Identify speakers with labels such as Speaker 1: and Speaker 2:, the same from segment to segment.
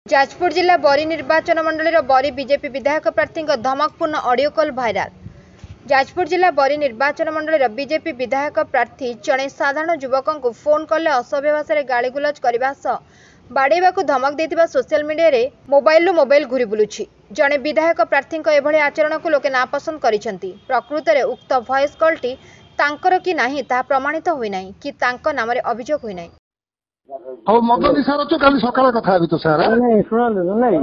Speaker 1: जाजपुर जिला बरी निर्वाचन मंडल बरी बीजेपी विधायक प्रार्थी धमकपूर्ण ऑडियो कॉल भाइराल। जाजपुर जिला बरी निर्वाचन मंडल बीजेपी विधायक प्रार्थी जड़े साधारण युवक को फोन कॉल असभ्य भाषा गाड़ीगुलज करने बाड़ेवा धमक देथिबा सोशल मीडिया रे मोबाइल घूरी बुलुछि। जड़े विधायक प्रार्थी एभली आचरण को लोके नापसंद करिसेंती। प्रकृत में उक्त वॉइस कॉलटी तांकर कि नाही ता प्रमाणित होई नाही कि तांको नाम रे अभियोग होई नाही।
Speaker 2: और मद निशार तो काली सकाळ कथा भी तो सर
Speaker 3: नहीं शुणु नहीं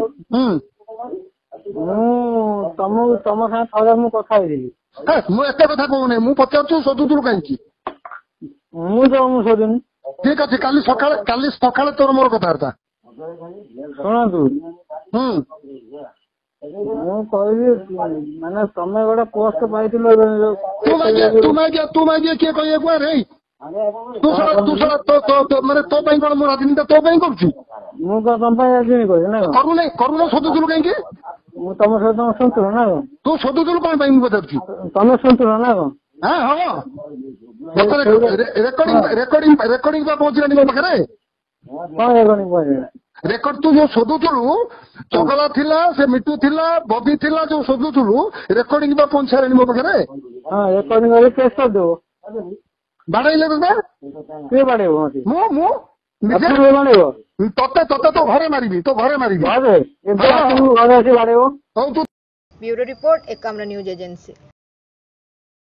Speaker 3: तुम साथ थोड़ा मु कथा हेली
Speaker 2: मु एते कथा कहूनी मु पचारछु सदुदुल कांची
Speaker 3: मु सोधुनी
Speaker 2: ठीक अछि काली सकाळ तोर मोर कथार्ता
Speaker 3: शुणु मु कहबी माने तमे गोटे पोस्ट पाइथिलो
Speaker 2: तू मागे के कहिए को रे तू माने तो ପାଇଁ कोन मो राजनीति तो ପାଇଁ करछु
Speaker 3: मु को तम ପାଇଁ राजनीति करै ना
Speaker 2: करू सदुदुल कांकी
Speaker 3: मु तम सहित संतुल ना
Speaker 2: तू सदुदुल कोन ପାଇଁ मु बदरछु
Speaker 3: तमे संतुल ना
Speaker 2: हां हां रेकॉर्डिंग बा पहुंचलानी मो पाखरे
Speaker 3: हां रेकॉर्डिंग पहुंचला
Speaker 2: रेकर्ड तू जो सोदुथुलु चगला थिला से मिटू थिला बबी थिला जो सोदुथुलु रेकॉर्डिंग बा पहुंचालानी मो पाखरे
Speaker 3: हां रेकॉर्डिंग वाले केस कर दो
Speaker 2: बाड़ाइले बे
Speaker 3: के बाड़ेबो
Speaker 2: मु
Speaker 3: निजे बाड़ेबो
Speaker 2: तते तो घरे मारिबी
Speaker 3: घरे ए बाड़ेबो
Speaker 2: तू
Speaker 1: bureau report Ekamra news agency.